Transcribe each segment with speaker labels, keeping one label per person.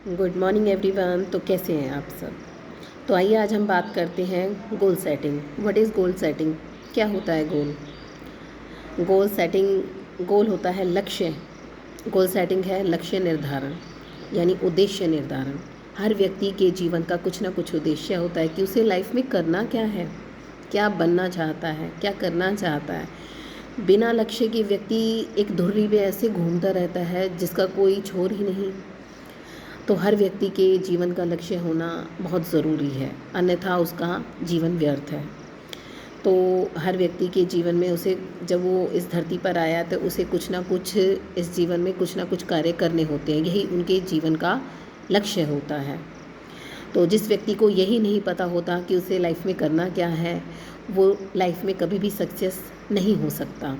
Speaker 1: Good morning everyone. तो कैसे हैं आप सब। तो आइए आज हम बात करते हैं goal setting. What is goal setting? क्या होता है गोल? गोल सेटिंग, गोल होता है लक्ष्य। गोल सेटिंग है लक्ष्य निर्धारण, यानी उद्देश्य निर्धारण। हर व्यक्ति के जीवन का कुछ ना कुछ उद्देश्य होता है कि उसे लाइफ में करना क्या है, क्या बनना चाहता है, क्या करना चाहता है। बिना लक्ष्य के व्यक्ति एक धुर्री में ऐसे घूमता रहता है जिसका कोई छोर ही नहीं। तो हर व्यक्ति के जीवन का लक्ष्य होना बहुत ज़रूरी है, अन्यथा उसका जीवन व्यर्थ है। तो हर व्यक्ति के जीवन में उसे, जब वो इस धरती पर आया तो उसे कुछ ना कुछ इस जीवन में कुछ ना कुछ कार्य करने होते हैं, यही उनके जीवन का लक्ष्य होता है। तो जिस व्यक्ति को यही नहीं पता होता कि उसे लाइफ में करना क्या है, वो लाइफ में कभी भी सक्सेस नहीं हो सकता।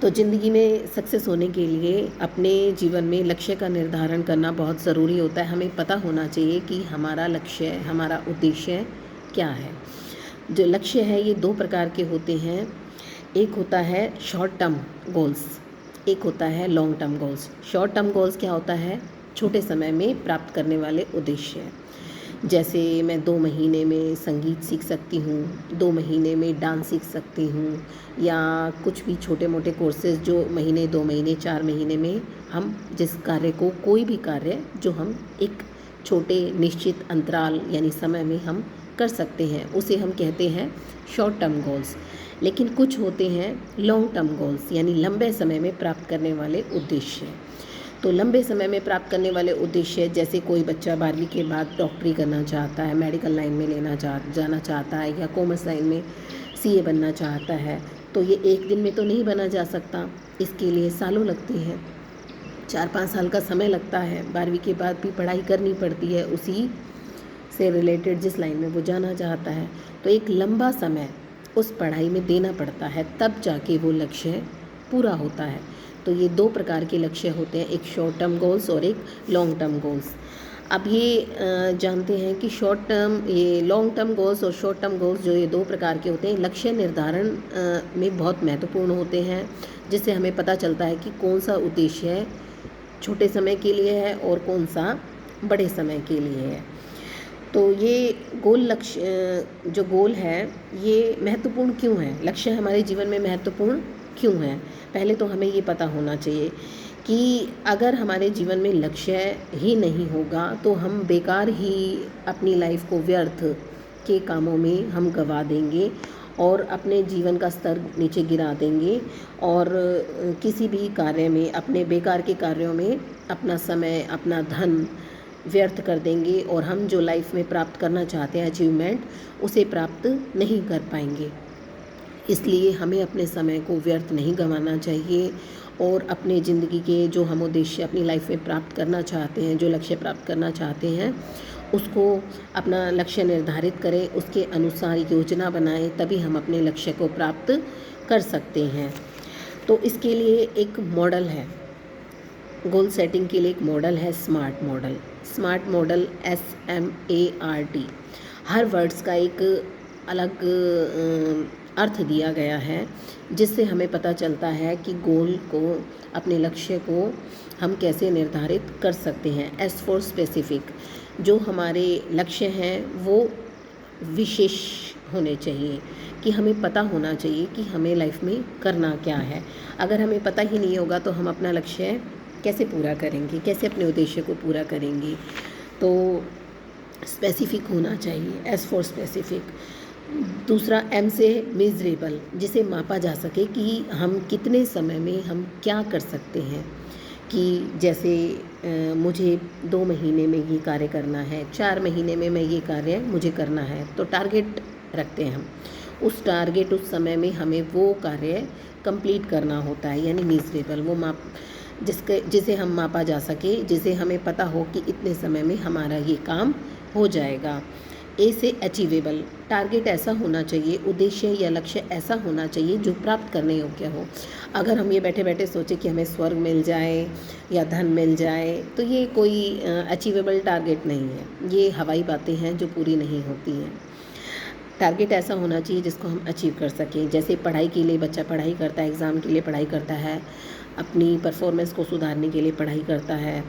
Speaker 1: तो ज़िंदगी में सक्सेस होने के लिए अपने जीवन में लक्ष्य का निर्धारण करना बहुत ज़रूरी होता है। हमें पता होना चाहिए कि हमारा लक्ष्य, हमारा उद्देश्य क्या है। जो लक्ष्य है ये दो प्रकार के होते हैं। एक होता है शॉर्ट टर्म गोल्स, एक होता है long term goals. Short term goals क्या होता है? छोटे समय में प्राप्त करने वाले उद्देश्य। जैसे मैं 2 महीने में संगीत सीख सकती हूँ, 2 महीने में डांस सीख सकती हूँ, या कुछ भी छोटे मोटे कोर्सेज़ जो महीने, 2 महीने, 4 महीने में हम जिस कार्य को, कोई भी कार्य जो हम एक छोटे निश्चित अंतराल यानी समय में हम कर सकते हैं, उसे हम कहते हैं शॉर्ट टर्म गोल्स। लेकिन कुछ होते हैं लॉन्ग टर्म गोल्स, यानी लंबे समय में प्राप्त करने वाले उद्देश्य। तो लंबे समय में प्राप्त करने वाले उद्देश्य, जैसे कोई बच्चा 12वीं के बाद डॉक्टरी करना चाहता है, मेडिकल लाइन में जाना चाहता है, या कॉमर्स लाइन में सीए बनना चाहता है, तो ये एक दिन में तो नहीं बना जा सकता। इसके लिए सालों लगते हैं, 4-5 साल का समय लगता है। 12वीं के बाद भी पढ़ाई करनी पड़ती है उसी से रिलेटेड जिस लाइन में वो जाना चाहता है। तो एक लंबा समय उस पढ़ाई में देना पड़ता है, तब जाके वो लक्ष्य पूरा होता है। तो ये दो प्रकार के लक्ष्य होते हैं, एक शॉर्ट टर्म गोल्स और एक लॉन्ग टर्म गोल्स। अब ये जानते हैं कि शॉर्ट टर्म, ये लॉन्ग टर्म गोल्स और शॉर्ट टर्म गोल्स जो ये दो प्रकार के होते हैं, लक्ष्य निर्धारण में बहुत महत्वपूर्ण होते हैं, जिससे हमें पता चलता है कि कौन सा उद्देश्य छोटे समय के लिए है और कौन सा बड़े समय के लिए है। तो ये गोल लक्ष्य, जो गोल है ये महत्वपूर्ण क्यों है, लक्ष्य हमारे जीवन में महत्वपूर्ण क्यों है? पहले तो हमें ये पता होना चाहिए कि अगर हमारे जीवन में लक्ष्य ही नहीं होगा तो हम बेकार ही अपनी लाइफ को व्यर्थ के कामों में हम गंवा देंगे और अपने जीवन का स्तर नीचे गिरा देंगे, और किसी भी कार्य में, अपने बेकार के कार्यों में अपना समय, अपना धन व्यर्थ कर देंगे, और हम जो लाइफ में प्राप्त करना चाहते हैं अचीवमेंट, उसे प्राप्त नहीं कर पाएंगे। इसलिए हमें अपने समय को व्यर्थ नहीं गंवाना चाहिए, और अपने ज़िंदगी के जो हम उद्देश्य अपनी लाइफ में प्राप्त करना चाहते हैं, जो लक्ष्य प्राप्त करना चाहते हैं, उसको अपना लक्ष्य निर्धारित करें, उसके अनुसार योजना बनाएं, तभी हम अपने लक्ष्य को प्राप्त कर सकते हैं। तो इसके लिए एक मॉडल है, गोल सेटिंग के लिए एक मॉडल है, smart model. Smart model SMART, हर वर्ड्स का एक अलग अर्थ दिया गया है, जिससे हमें पता चलता है कि गोल को, अपने लक्ष्य को हम कैसे निर्धारित कर सकते हैं। S फॉर स्पेसिफिक, जो हमारे लक्ष्य हैं वो विशेष होने चाहिए, कि हमें पता होना चाहिए कि हमें लाइफ में करना क्या है। अगर हमें पता ही नहीं होगा तो हम अपना लक्ष्य कैसे पूरा करेंगे, कैसे अपने उद्देश्य को पूरा करेंगे? तो स्पेसिफिक होना चाहिए, S फॉर स्पेसिफिक। दूसरा M से मेजरेबल, जिसे मापा जा सके कि हम कितने समय में हम क्या कर सकते हैं। कि जैसे मुझे 2 महीने में ये कार्य करना है, 4 महीने में मैं ये कार्य मुझे करना है, तो टारगेट रखते हैं हम। उस टारगेट, उस समय में हमें वो कार्य कंप्लीट करना होता है, यानी मेजरेबल, वो जिसे हम मापा जा सके, जिसे हमें पता हो कि इतने समय में हमारा ये काम हो जाएगा। A से अचीवेबल, टारगेट ऐसा होना चाहिए, उद्देश्य या लक्ष्य ऐसा होना चाहिए जो प्राप्त करने योग्य हो। अगर हम ये बैठे बैठे सोचें कि हमें स्वर्ग मिल जाए या धन मिल जाए, तो ये कोई अचीवेबल टारगेट नहीं है, ये हवाई बातें हैं जो पूरी नहीं होती हैं। टारगेट ऐसा होना चाहिए जिसको हम अचीव कर सकें। जैसे पढ़ाई के लिए बच्चा पढ़ाई करता है, एग्ज़ाम के लिए पढ़ाई करता है, अपनी परफॉर्मेंस को सुधारने के लिए पढ़ाई करता है,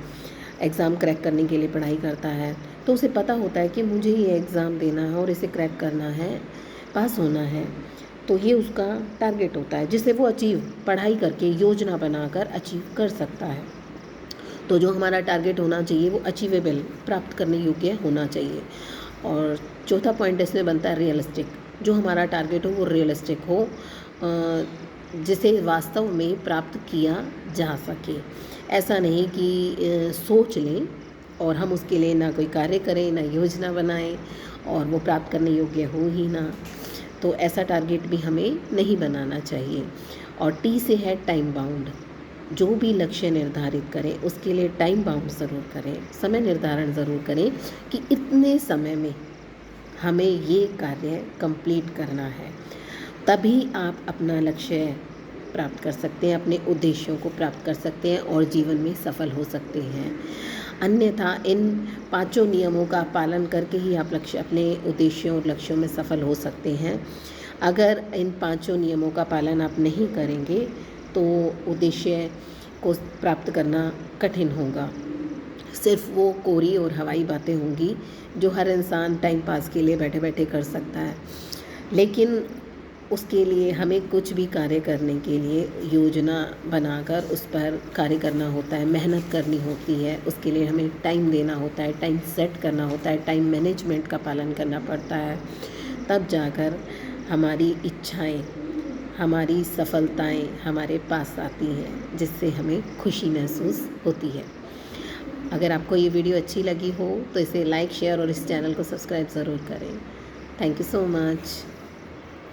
Speaker 1: एग्ज़ाम क्रैक करने के लिए पढ़ाई करता है, तो उसे पता होता है कि मुझे ये एग्ज़ाम देना है और इसे क्रैक करना है, पास होना है। तो ये उसका टारगेट होता है जिसे वो अचीव पढ़ाई करके योजना बनाकर अचीव कर सकता है। तो जो हमारा टारगेट होना चाहिए वो अचीवेबल, प्राप्त करने योग्य होना चाहिए। और चौथा पॉइंट इसमें बनता है रियलिस्टिक। जो हमारा टारगेट हो वो रियलिस्टिक हो, जिसे वास्तव में प्राप्त किया जा सके। ऐसा नहीं कि सोच लें और हम उसके लिए ना कोई कार्य करें, ना योजना बनाएं और वो प्राप्त करने योग्य हो ही ना। तो ऐसा टारगेट भी हमें नहीं बनाना चाहिए। और टी से है टाइम बाउंड। जो भी लक्ष्य निर्धारित करें उसके लिए टाइम बाउंड ज़रूर करें, समय निर्धारण ज़रूर करें कि इतने समय में हमें ये कार्य कंप्लीट करना है। तभी आप अपना लक्ष्य प्राप्त कर सकते हैं, अपने उद्देश्यों को प्राप्त कर सकते हैं और जीवन में सफल हो सकते हैं। अन्यथा इन 5 नियमों का पालन करके ही आप अपने उद्देश्यों और लक्ष्यों में सफल हो सकते हैं। अगर इन 5 नियमों का पालन आप नहीं करेंगे तो उद्देश्य को प्राप्त करना कठिन होगा। सिर्फ वो कोरी और हवाई बातें होंगी जो हर इंसान टाइम पास के लिए बैठे बैठे कर सकता है। लेकिन उसके लिए हमें कुछ भी कार्य करने के लिए योजना बनाकर उस पर कार्य करना होता है, मेहनत करनी होती है। उसके लिए हमें टाइम देना होता है, टाइम सेट करना होता है, टाइम मैनेजमेंट का पालन करना पड़ता है। तब जाकर हमारी इच्छाएं, हमारी सफलताएं हमारे पास आती हैं, जिससे हमें खुशी महसूस होती है। अगर आपको ये वीडियो अच्छी लगी हो तो इसे लाइक, शेयर और इस चैनल को सब्सक्राइब ज़रूर करें। Thank you so much.